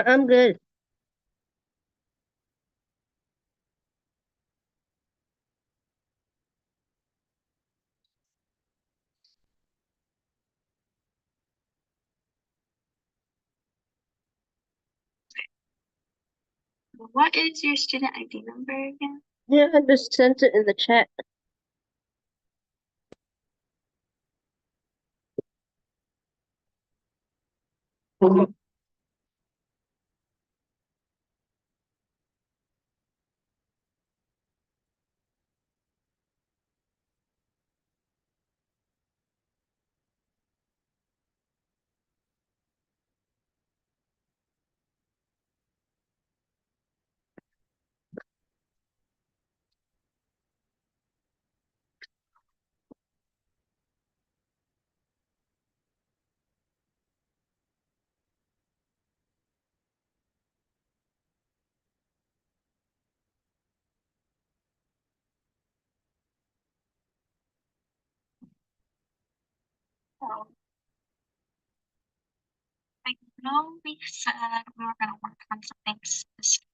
I'm good. What is your student ID number again? Yeah, I just sent it in the chat. So, I know we said we were going to work on something specific.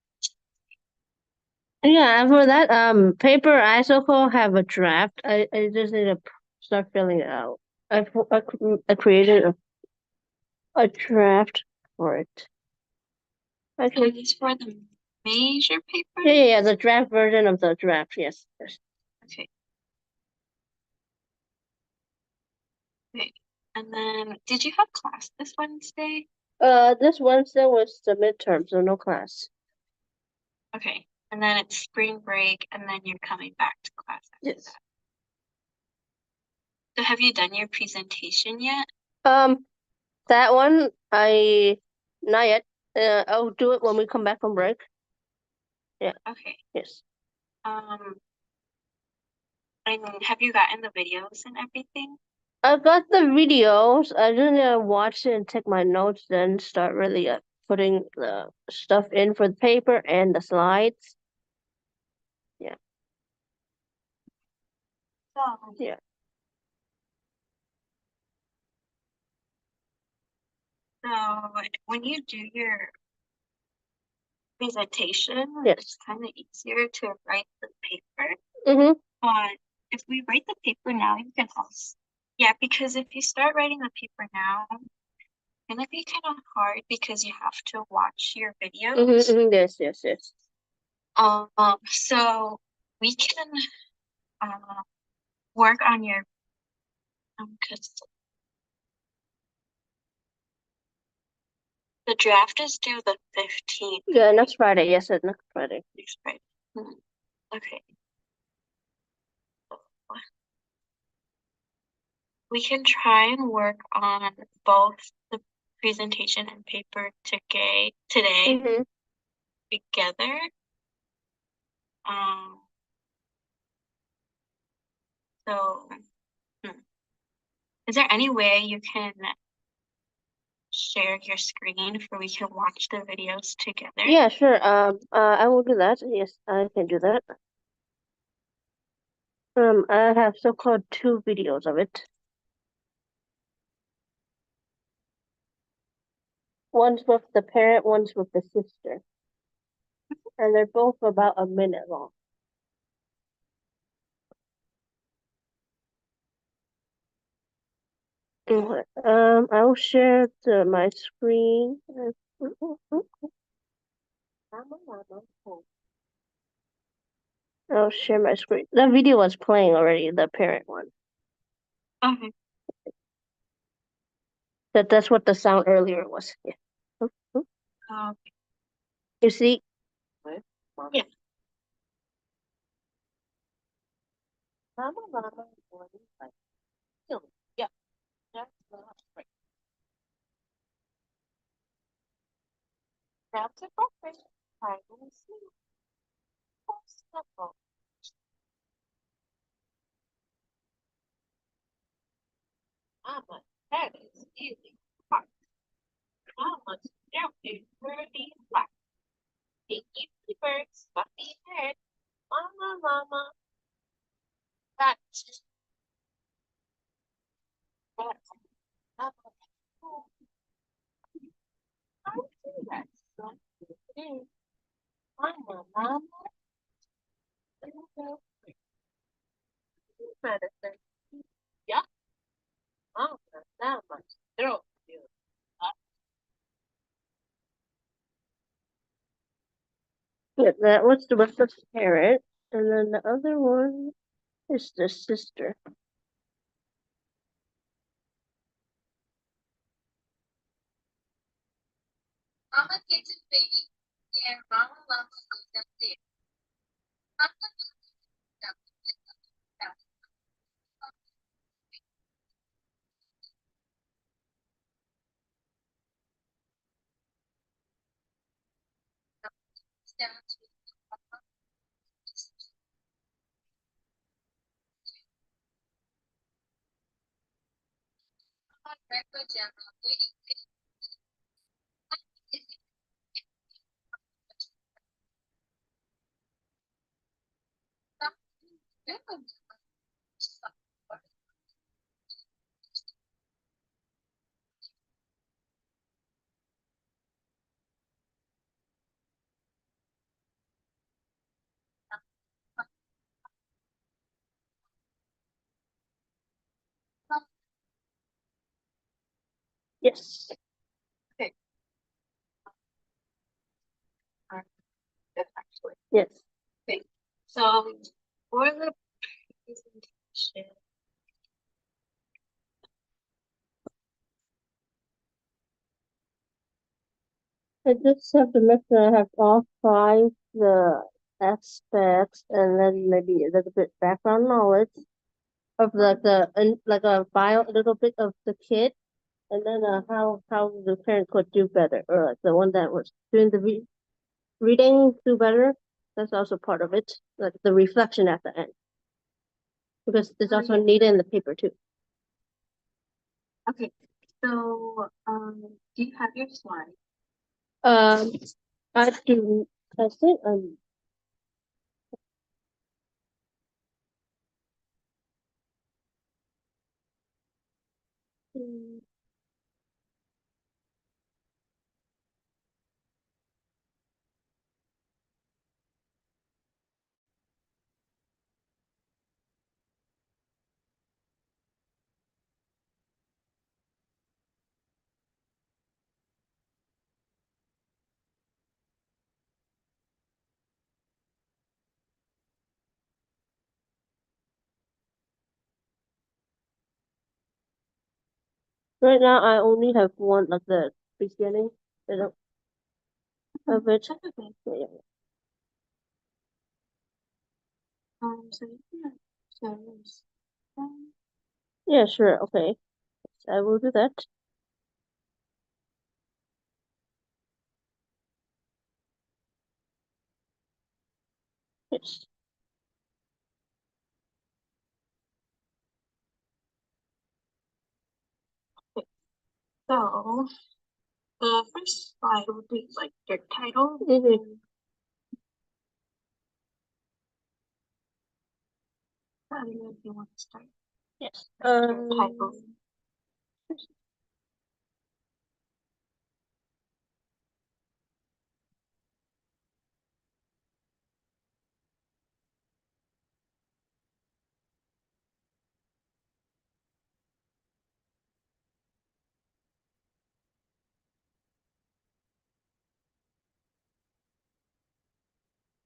Yeah, and for that paper, I also have a draft. I just need to start filling it out. I created a draft for it. Okay. Is this for the major paper? Yeah, the draft version of the draft. Yes, yes. Okay. Okay. And then, did you have class this Wednesday? This Wednesday was the midterm, so no class. Okay. And then it's spring break, and then you're coming back to class after Yes. that. So have you done your presentation yet? That one I not yet. I'll do it when we come back from break. Yeah. Okay. Yes. And have you gotten the videos and everything? I got the videos. I just need to watch it and take my notes, then start really putting the stuff in for the paper and the slides. Yeah. So, Yeah. so when you do your presentation, Yes. it's kind of easier to write the paper. Mm-hmm. But if we write the paper now, you can also, yeah, because if you start writing the paper now, it's gonna be kind of hard because you have to watch your videos. Mm-hmm. Yes, yes, yes. So we can work on your 'cause the draft is due the 15th. Yeah, next Friday. Yes, next Friday. Next Friday. Okay. We can try and work on both the presentation and paper today Mm-hmm. together. Um, so is there any way you can share your screen so we can watch the videos together? Yeah, sure. I will do that. Yes, I can do that. I have so-called 2 videos of it. One's with the parent, one's with the sister. And they're both about a minute long. I'll share my screen. I'll share my screen. The video was playing already, the parent one. Okay. That's what the sound earlier was. Yeah. Okay. You see? Yeah. Yeah. That's a breakfast. I will see. Mama, that is easy. Mama, jump in birdie flat. Sticky birds, fluffy head. Mama, mama, that's that. Mama, oh, I see that. Yeah, that was the parent, and then the other one is the sister. Mama gets it, baby. Yeah, Mama loves to go down there. Mama loves to go down there. Down to red pajama waiting. Yes. Okay. That's actually. Yes. Okay. So for the presentation, I just have to make sure I have all five the aspects, and then maybe a little bit background knowledge of like a bio, a little bit of the kid, and then how the parent could do better, or like the one that was doing the reading do better. That's also part of it, like the reflection at the end, because it's also needed in the paper too. okay. So do you have your slide? Um, I do. I think mm, right now I only have one, like the beginning bit of it. Okay. Yeah. So you can share yours. Yeah, sure. Okay, I will do that. Yes. So the first slide would be like your title. Mm-hmm. I don't know if you want to start. Yes. Your title.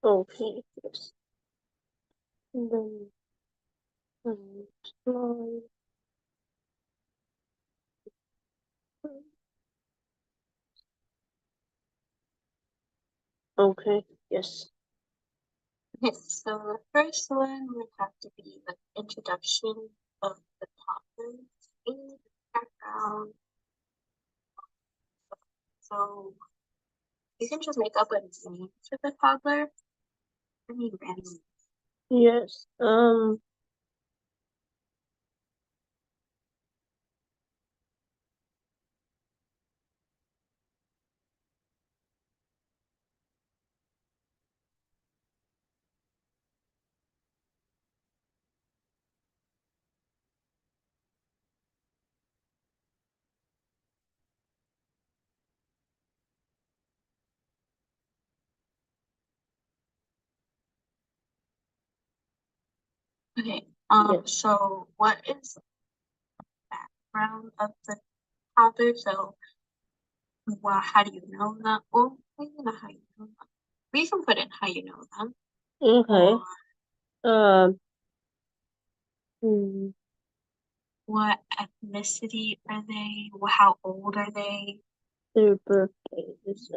Okay. Yes. And then slide. Okay. Yes. Yes, so the first one would have to be the introduction of the topic in the background. So you can just make up a name for the toddler. I mean, random. Yes. Okay. Yes. So what is the background of the toddler? So, well, how do you know that? Well, maybe not how you know that. We can put in how you know them. Okay. Or Hmm, what ethnicity are they? How old are they? their birthday is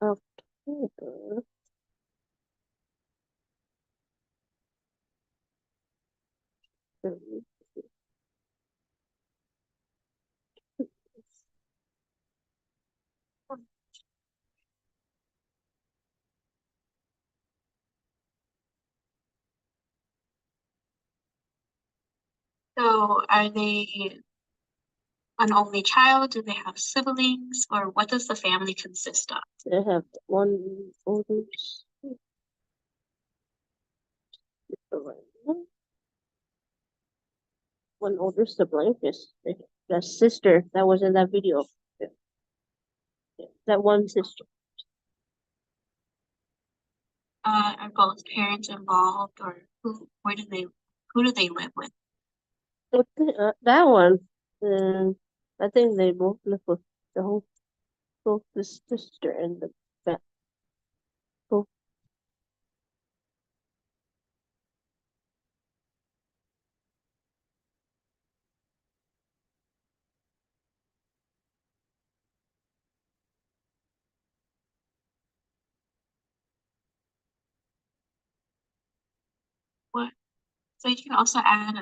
October. So are they an only child? Do they have siblings? Or what does the family consist of? They have one older sibling. One older sibling. Yes, the sister that was in that video. Yeah, yeah, that one sister. Are both parents involved, or who do they live with? That one. I think they both live with the whole both the sister and the that both. What? So you can also add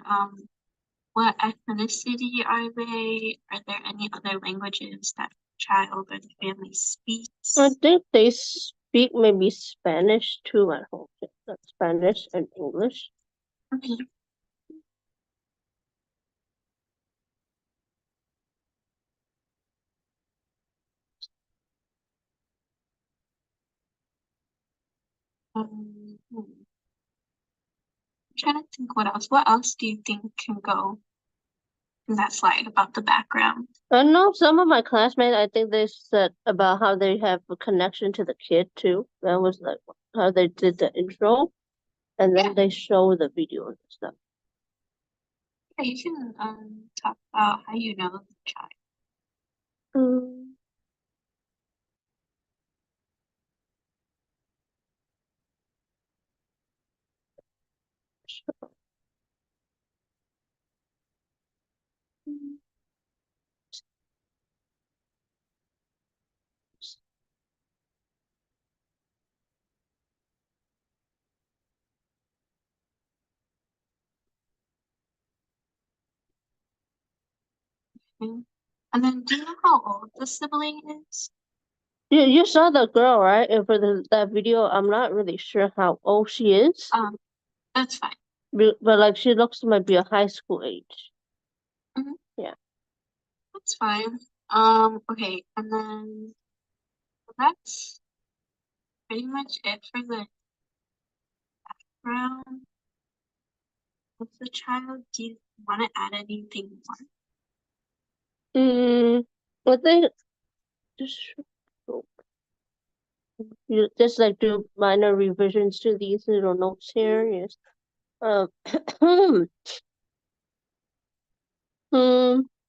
what ethnicity are they? Are there any other languages that the child or the family speaks? I think they speak maybe Spanish too at home. That's Spanish and English. Okay. I'm trying to think what else. What else do you think can go in that slide about the background? I know some of my classmates, I think they said about how they have a connection to the kid too. That was like how they did the intro and then Yeah, they show the video and stuff. yeah, you can talk about how you know the child. Mm, Okay. And then do you know how old the sibling is? you saw the girl, right? And for that video, I'm not really sure how old she is, That's fine. but like she looks might be a high school age. Mhm. Yeah. That's fine. Okay, and then that's pretty much it for the background of the child. Do you want to add anything more? I think just you just like do minor revisions to these little notes here. Yes. Um,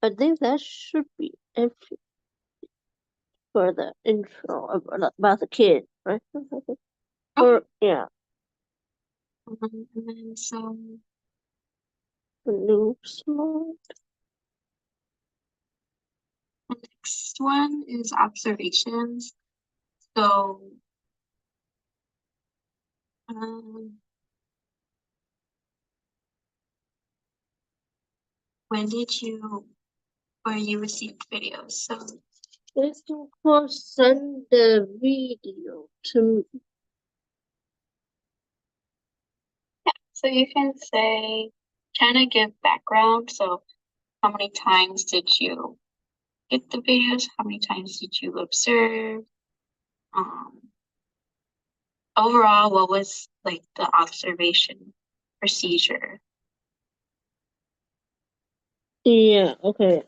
I think that should be it for the intro about the kid, right? Okay. Or yeah, And then so the new slide. the next one is observations. So um, when did you or you received videos? So Let's of course send the video to so you can say kind of give background. So how many times did you get the videos? How many times did you observe? Um, Overall, what was like the observation procedure? yeah, okay.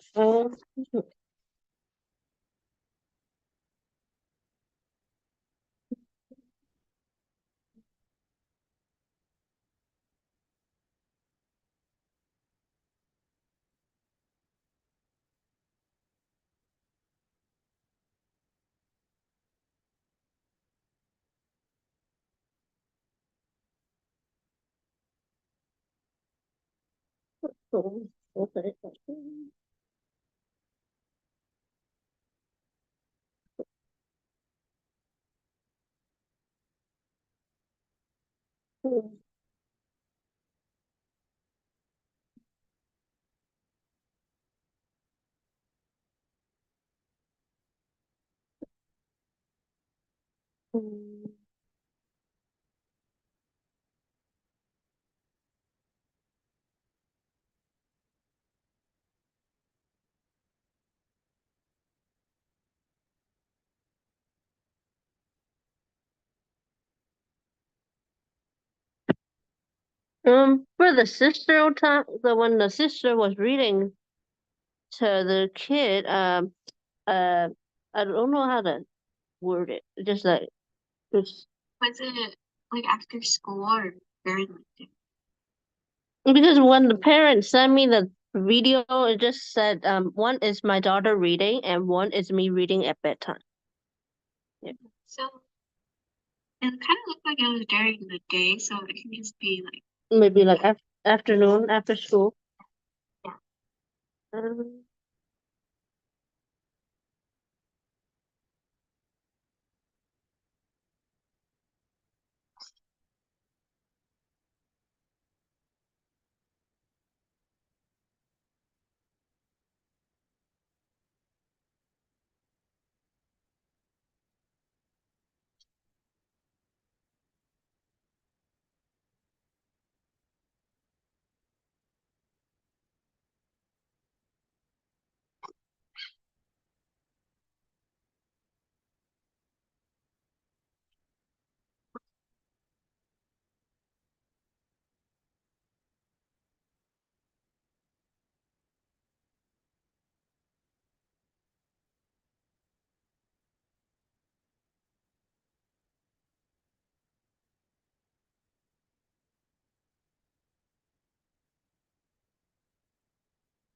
Oh, okay. For the sister time, when the sister was reading to the kid, uh, I don't know how to word it. Just like it's Was it like after school or during the day? because when the parents sent me the video, it just said one is my daughter reading and one is me reading at bedtime. Yeah. So it kind of looked like it was during the day, so it can just be like, Maybe like afternoon after school. yeah. Um,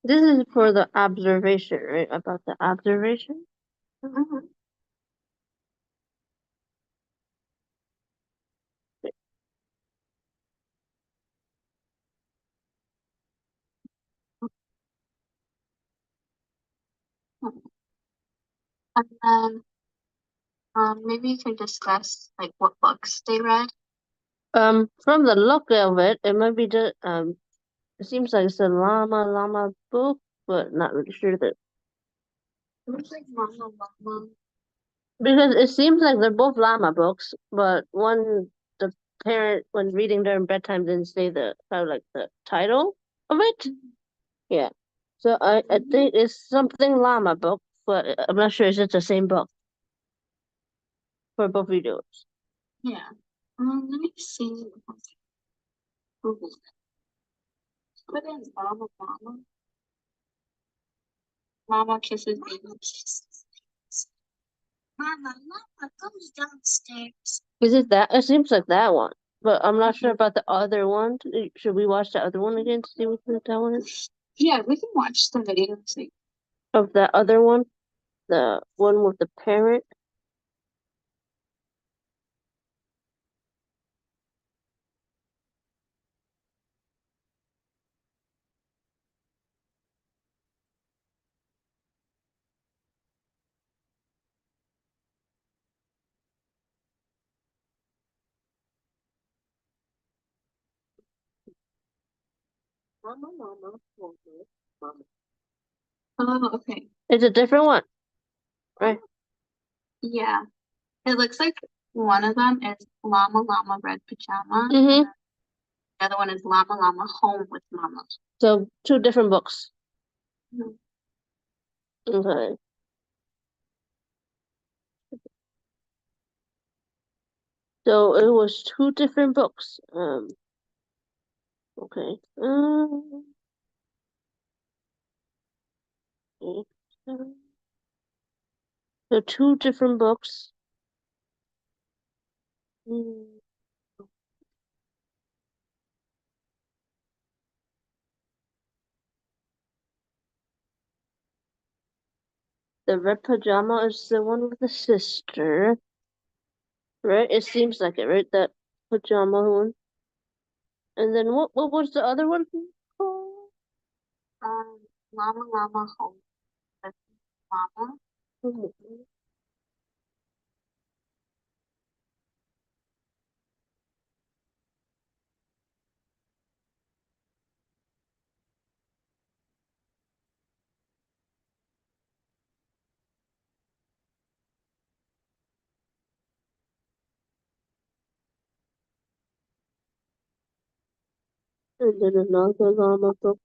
this is for the observation, right? About the observation. Mhm. And then maybe you can discuss like what books they read. From the look of it, it might be just it seems like it's a llama book, but not really sure that It looks like Mama Mama. because it seems like they're both llama books, but one the parent when reading during bedtime didn't say the kind of like the title of it. Yeah, so I think it's something llama book, but I'm not sure if it's the same book for both videos. Yeah. Let me see. Google. Put in Mama Mama. Mama kisses baby. Mama, Mama goes downstairs. Is it that? It seems like that one, but I'm not sure about the other one. Should we watch the other one again to see what that one is? Yeah, we can watch the video and see. Of the other one, the one with the parrot. Mama, mama, mama. Oh, okay. It's a different one, right? Yeah. It looks like one of them is Llama Llama Red Pajama. Mm-hmm. The other one is Llama Llama Home with Mama. So two different books. Mhm. Okay. So it was two different books. Okay. Okay. So two different books. Mm. The red pajama is the one with the sister, right? It seems like it, right? That pajama one. And then what was the other one called? Llama llama home with mama. Mhm. And then another llama took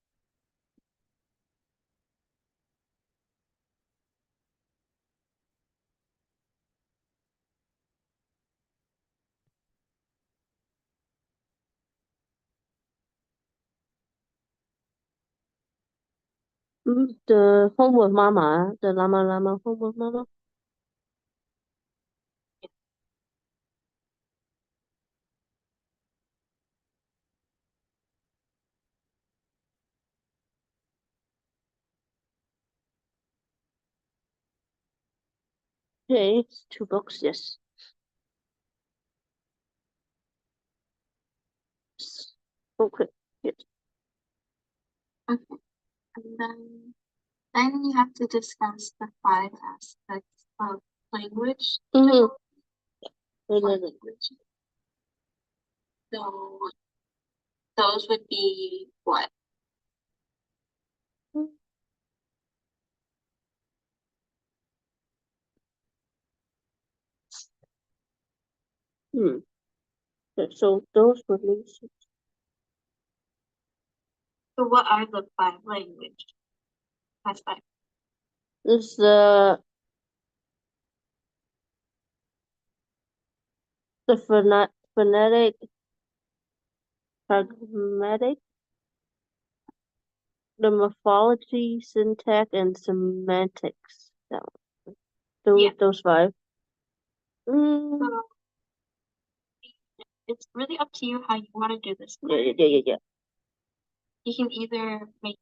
the home with mama, the llama home with mama. Okay, it's 2 books, yes. Okay, yes. Okay. And then you have to discuss the 5 aspects of language. Mm-hmm. Language. So those would be what? Okay, so those would be So what are the 5 language aspects? this the phonetic, pragmatic, the morphology, syntax, and semantics. Those 5. So it's really up to you how you want to do this. Yeah. You can either make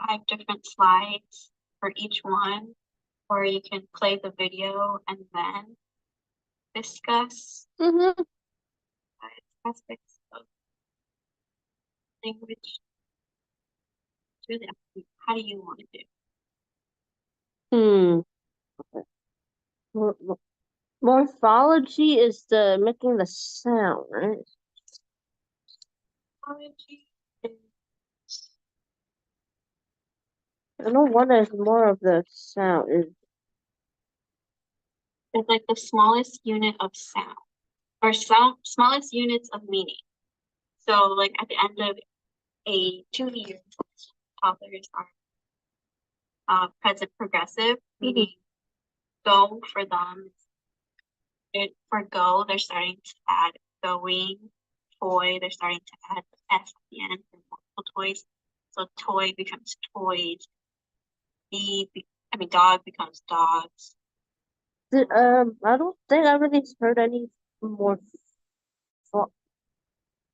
5 different slides for each one, or you can play the video and then discuss Mm-hmm. 5 aspects of language. It's really up to you. How do you want to do? Morphology is the making the sound, right? Morphology is I know one is more of the sound. it's like the smallest unit of sound, or smallest units of meaning. So like at the end of a 2 year, authors are present progressive, meaning go for them. For go, they're starting to add going. Toy, they're starting to add the S at the end for multiple toys. So toy becomes toys. Dog becomes dogs. I don't think I really heard any more.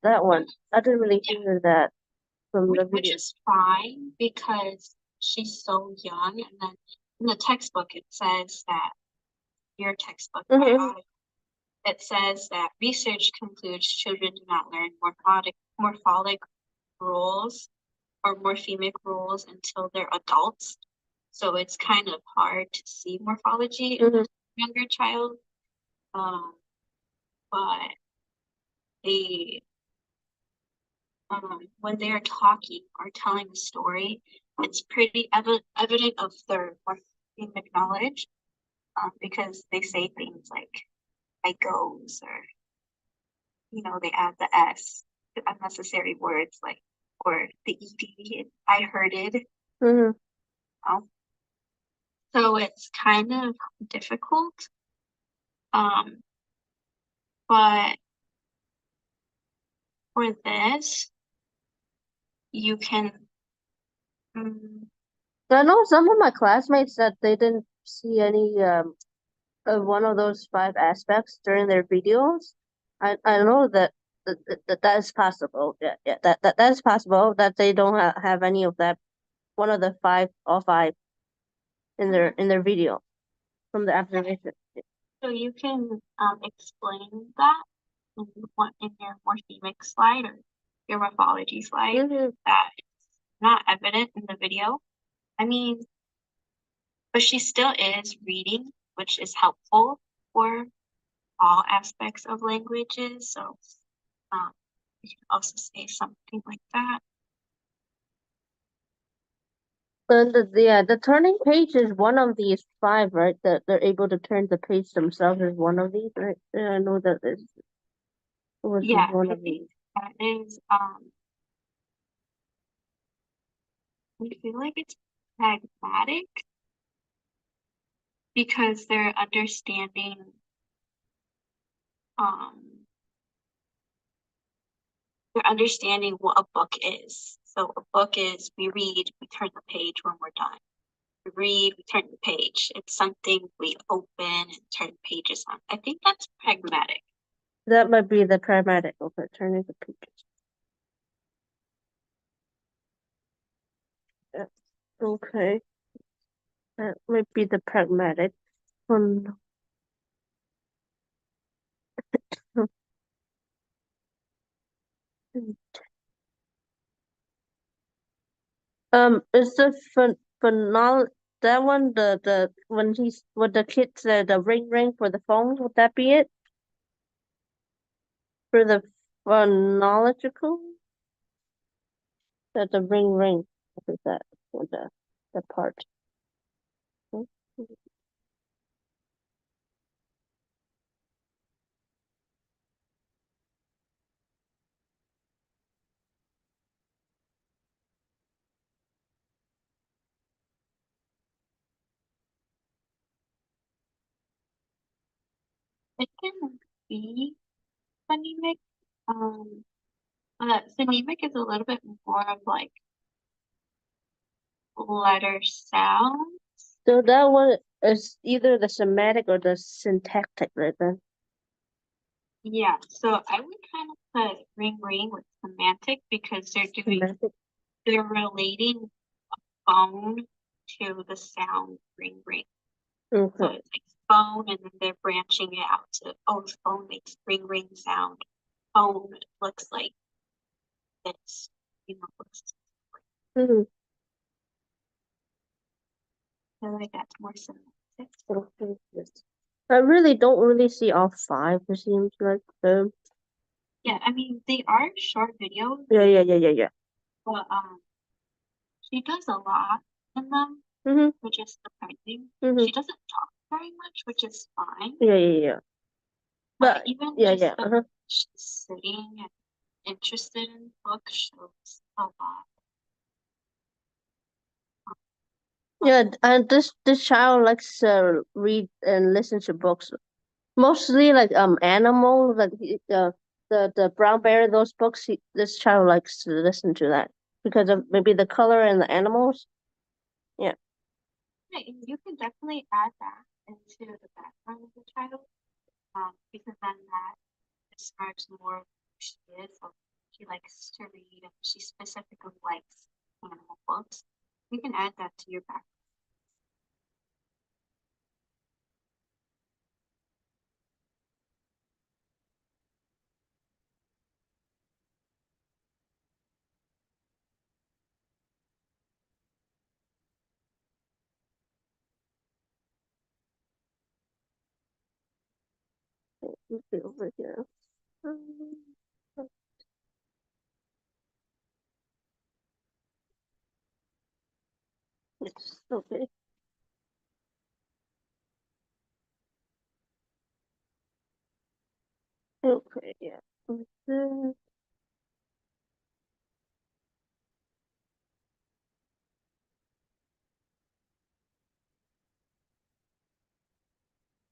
That one, I didn't really hear that from the Which video. is fine because she's so young, and then in the textbook it says that your textbook it says that research concludes children do not learn morpholic rules or morphemic rules until they're adults. So it's kind of hard to see morphology in a younger child. But when they are talking or telling a story, it's pretty evident of their morphemic knowledge, because they say things like "I goes" or they add the S to unnecessary words like or the ed. I heard it. So it's kind of difficult. But for this, you can. I know some of my classmates said they didn't see any of one of those 5 aspects during their videos. I know that is possible. Yeah, that is possible that they don't have any of that, one of the 5, all 5 in their video from the observation. So you can explain that in your morphemic slide or your morphology slide, that not evident in the video. I mean, but she still is reading, which is helpful for all aspects of languages. So you can also say something like that. And the turning page is one of these five, right? That they're able to turn the page themselves is one of these, right? Yeah, I know that is was Yeah, one I of these. think that is we feel like it's pragmatic because um they're understanding what a book is. So a book is we read, we turn the page when we're done. We read, we turn the page. It's something we open and turn pages on. I think that's pragmatic. That might be the pragmatic of it, turning the pages. Yeah. Okay. That might be the pragmatic one. Is the phenol that one the when he's with the kids the ring ring for the phone? Would that be it for the phonological? The ring ring. What is that? What the part? Hmm? It can be phonemic. Phonemic is a little bit more of like letter sound. So that one is either the semantic or the syntactic, right then? Yeah, so I would kind of put ring ring with semantic because Semantic. they're relating phone to the sound ring ring. So Okay. it's like phone and then they're branching it out to, oh, phone makes ring ring sound. Phone looks like this, looks Hmm. I feel like that's more semantic. Okay. Yes. I really don't really see all five. It seems like Yeah, I mean they are short videos, yeah. but she does a lot in them, Mhm. which is surprising. Mhm. She doesn't talk very much, which is fine. Yeah. But Even yeah, just yeah. the Uh-huh. she's sitting and interested in the book shows a lot. Yeah, and this child likes to read and listen to books. Mostly like animal, like the brown bear, those books. This child likes to listen to that because of maybe the color and the animals. Yeah. Right, and you can definitely add that into the background of the child, because then that describes more of who she is. So she likes to read and she specifically likes animal books. You can add that to your background. Okay, over here. Um, Yes. Okay. Okay. Yeah. Mhm.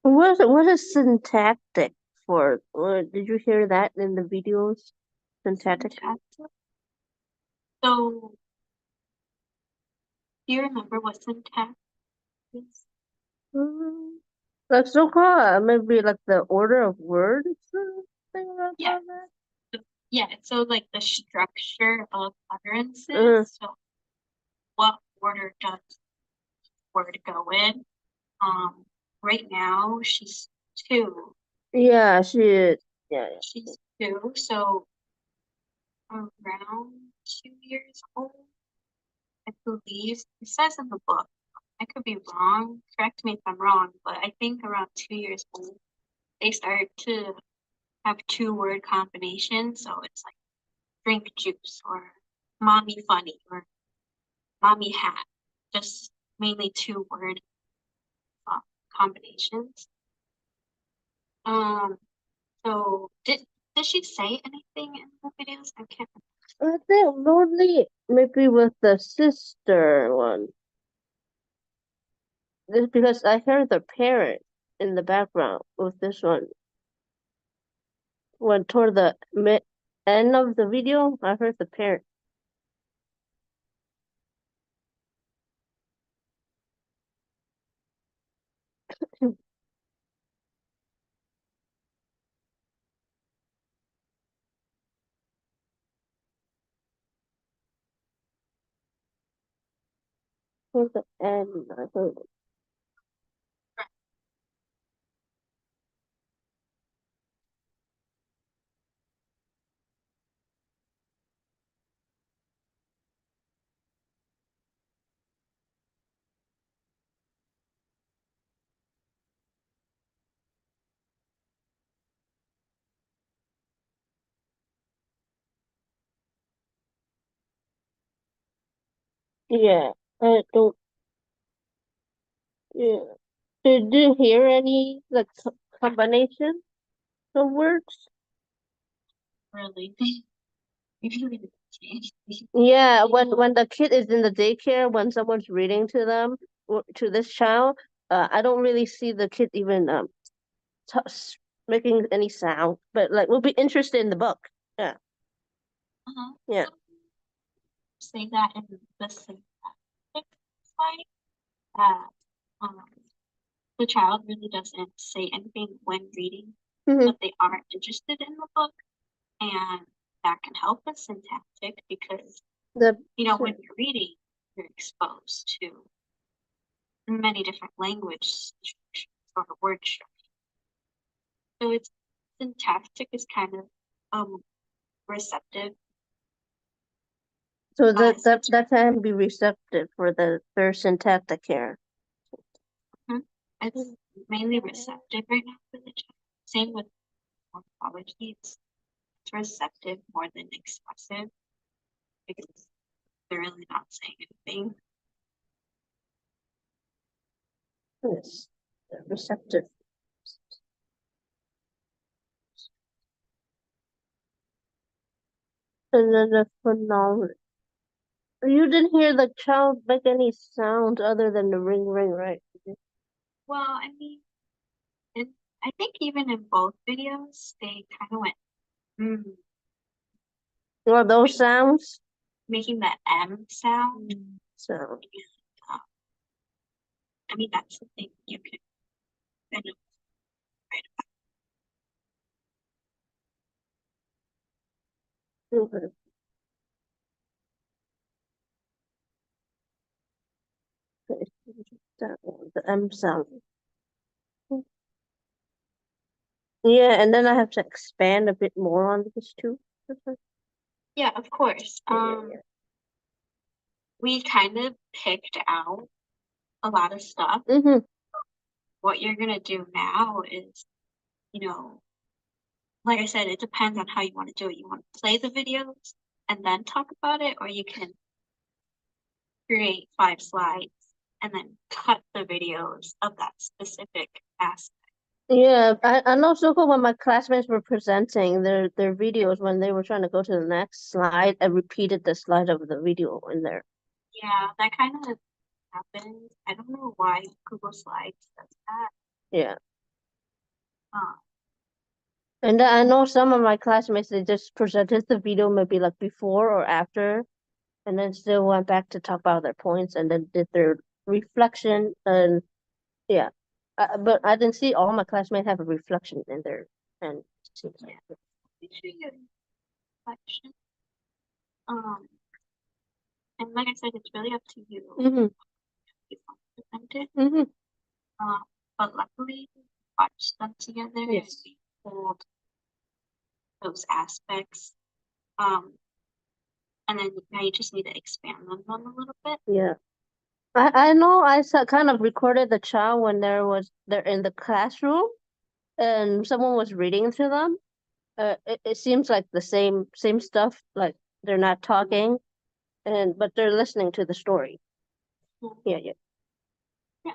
What is syntactic for? Did you hear that in the videos? Syntactic. So, do you remember what syntax is? Mm, like so called maybe like the order of words or something like Yeah. that. Yeah, so like the structure of utterances. Mm. So what order does word go in? Right now she's two. Yeah, she is. Yeah. She's two, so around 2 years old. I believe it says in the book. I could be wrong. Correct me if I'm wrong, but I think around 2 years old, they start to have 2-word combinations. So it's like drink juice or mommy funny or mommy hat. Just mainly 2-word combinations. So did she say anything in the videos? I can't remember. I think only maybe with the sister one. This because I heard the parent in the background with this one. When toward the end of the video, I heard the parent. Toward the end, I heard it. Yeah, I don't. Yeah. Did you hear any like combination of words? Really. Usually they change. Yeah, when the kid is in the daycare, when someone's reading to them to this child, I don't really see the kid even t making any sound. But like, we'll be interested in the book. Yeah, yeah. So say that in the syntactic slide that the child really doesn't say anything when reading, but they are interested in the book, and that can help with syntactic because when you're reading, you're exposed to many different language structures or word structure. So it's syntactic is kind of receptive. So that can be receptive for their syntactic here. It's mainly receptive right now for the child. Same with morphology. It's receptive more than expressive because they're really not saying anything. Yes, receptive. And then the phenomenon. You didn't hear the child make any sound other than the ring ring, right? Well, I mean, I think even in both videos, they kind of went, Well, those sounds? making that M sound. So, I mean, that's the thing you can kind of write okay. That one, the M sound. Yeah, and then I have to expand a bit more on this too. Yeah, of course. We kind of picked out a lot of stuff. What you're gonna do now is, like I said, it depends on how you want to do it. You want to play the videos and then talk about it, or you can create 5 slides and then cut the videos of that specific aspect. Yeah, and also when my classmates were presenting their videos when they were trying to go to the next slide, I repeated the slide of the video in there. Yeah, that kind of happens. I don't know why Google Slides does that. Yeah. And I know some of my classmates, they just presented the video maybe like before or after, and then still went back to talk about their points and then did their reflection. And yeah, but I didn't see all my classmates have a reflection in there. And Make sure you reflection. And like I said, it's really up to you. Presented. But luckily, we watched them together and we pulled those aspects. and then now you just need to expand them a little bit. Yeah. I know I kind of recorded the child when they're in the classroom and someone was reading to them. It seems like the same stuff, like they're not talking but they're listening to the story. Yeah, yeah. Yeah.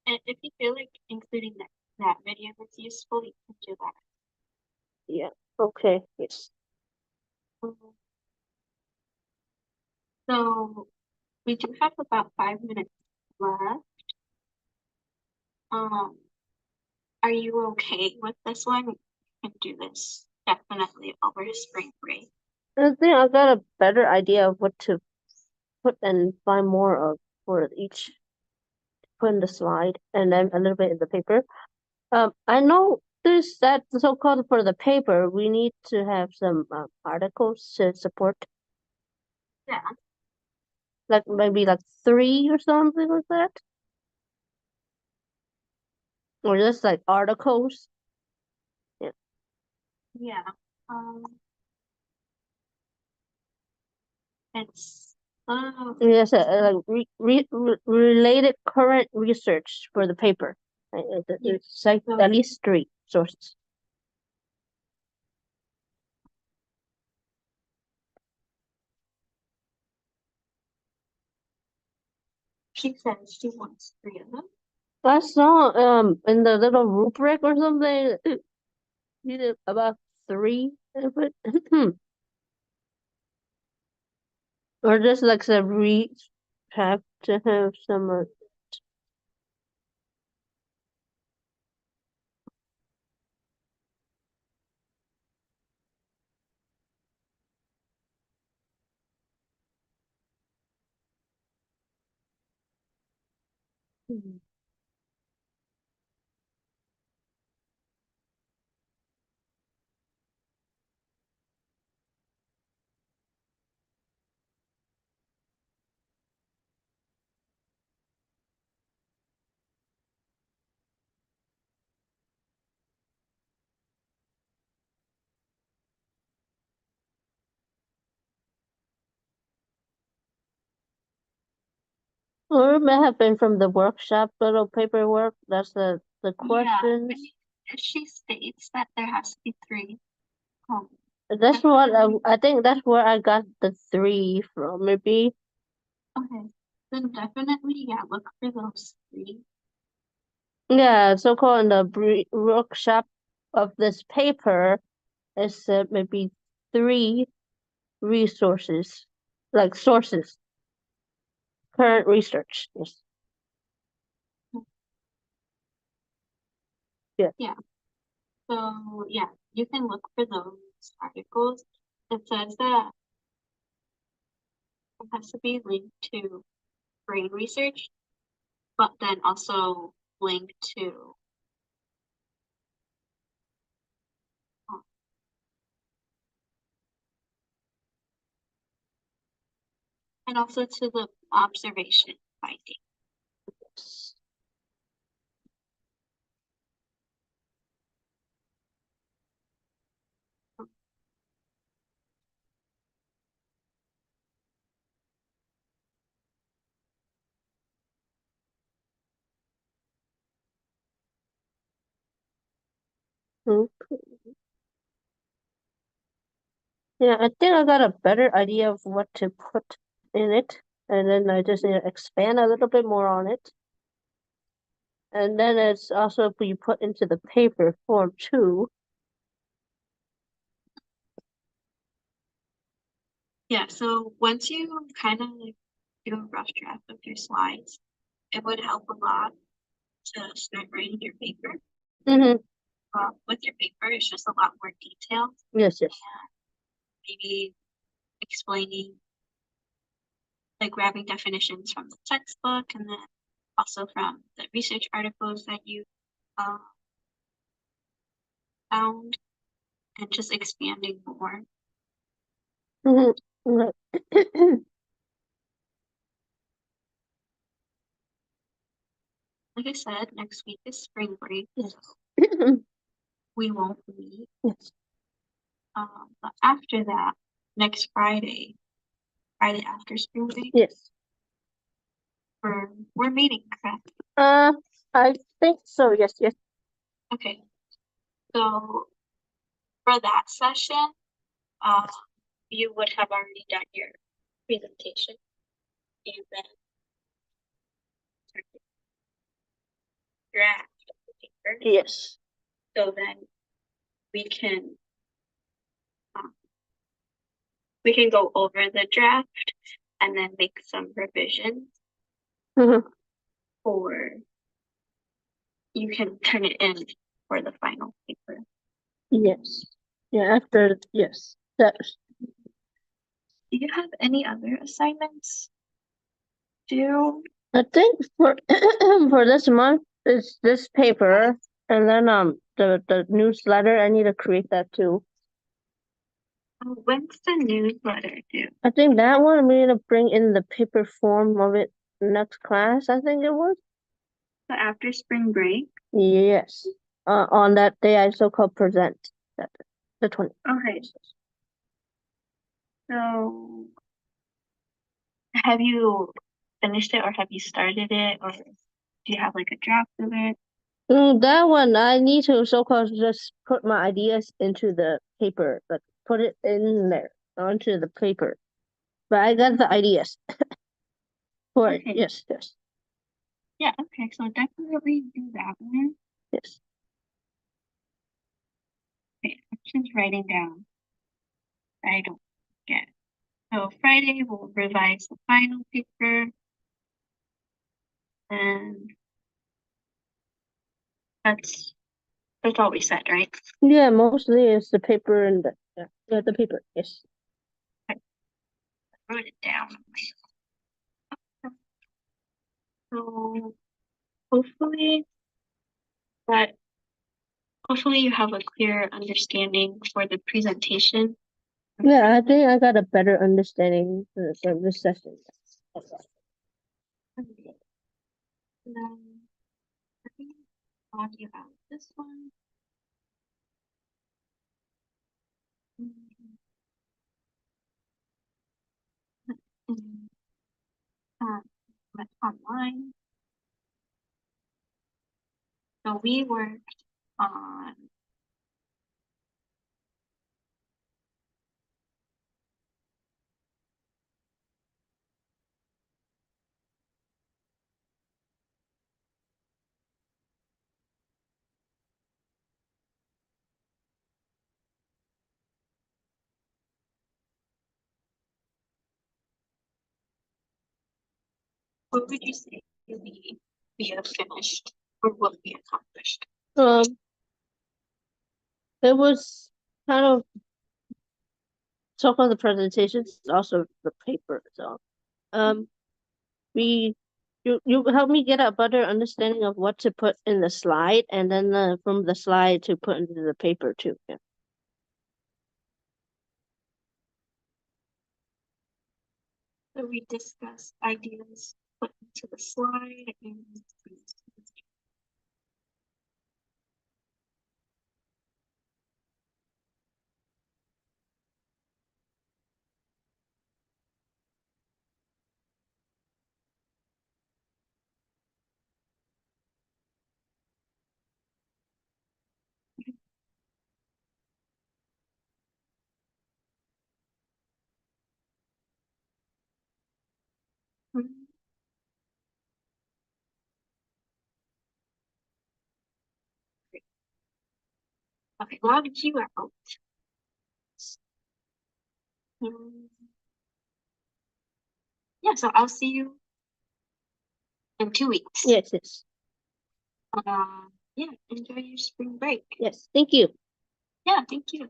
And if you feel like including that video was useful, you can do that. Yeah. Okay. Yes. So we do have about 5 minutes left. Are you okay with this one? You can do this definitely over spring break. I think I got a better idea of what to put and find more of for each put in the slide and then a little bit in the paper. I know there's that so-called for the paper, we need to have some articles to support. Yeah. Like maybe like 3 or something like that. Or just like articles. Yeah. Yeah. It's Yes, like related current research for the paper. It's like at least 3 sources. she says she wants 3 of them. I saw in the little rubric or something needed about 3 input. Or just like some have to have some or it may have been from the workshop little paperwork. That's the questions. Yeah, she states that there has to be 3. That's what I think that's where I got the 3 from, maybe. Okay, then definitely, yeah, look for those 3. Yeah, so-called in the workshop of this paper, it said maybe 3 resources, like sources, current research. Yes. Yeah. Yeah. So yeah, you can look for those articles. It says that it has to be linked to brain research, but then also linked to and also to the observation finding. Okay. Yeah, I think I got a better idea of what to put in it, and then I just need to expand a little bit more on it. And then it's also be put into the paper form too. Yeah, so once you kind of like do a rough draft of your slides, it would help a lot to start writing your paper. Mm-hmm. With your paper, it's just a lot more detailed. Yes, yes. Maybe explaining, like grabbing definitions from the textbook and then also from the research articles that you found and just expanding more. Mm-hmm. Like I said, next week is spring break. Yes. We won't meet. Yes. But after that, next Friday, Friday after spring break? Yes. Or we're meeting, correct? I think so. Yes, yes. Okay. So for that session, you would have already done your presentation and then draft the paper. Yes. So then um, we can go over the draft and then make some revisions, Mm-hmm. or you can turn it in for the final paper. Yes. Yeah, after, yes. That's, Do you have any other assignments due? I think for for this month it's this paper, and then the newsletter, I need to create that too. When's the newsletter due? I think that one we need to bring in the paper form of it next class, I think it was. So after spring break? Yes. On that day I so-called present that the 20th. Okay. So have you finished it or have you started it or do you have like a draft of it? That one I need to so-called just put my ideas into the paper, like put it in there onto the paper. But I got the ideas for it. Okay. Yes, yes, Yeah, okay, so definitely do that one. yes. Okay, I'm just writing down. I don't get. So Friday we'll revise the final paper and that's all we said, right? Yeah, mostly it's the paper and yeah, the paper. Yes. I wrote it down. So hopefully that hopefully you have a clear understanding for the presentation. Yeah, I think I got a better understanding for this session. Okay. And then I think I'll log you out this one. And, went online. So we worked on what would you say we have finished or what we accomplished? It was kind of so-called the presentations, also the paper. So, we you help me get a better understanding of what to put in the slide, and then from the slide to put into the paper too. Yeah. So we discussed ideas put into the slide and okay, logged you out. Yeah, so I'll see you in 2 weeks. Yes, yes. Yeah, enjoy your spring break. Yes, thank you. Yeah, thank you.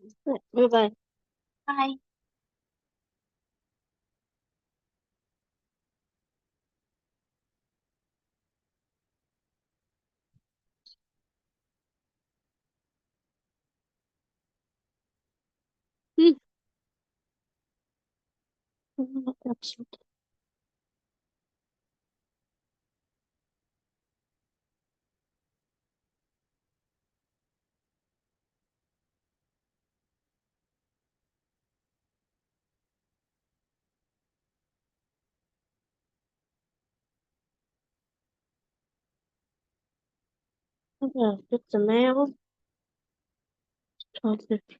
Bye-bye. Bye. That's Okay, get the mail. 12:50.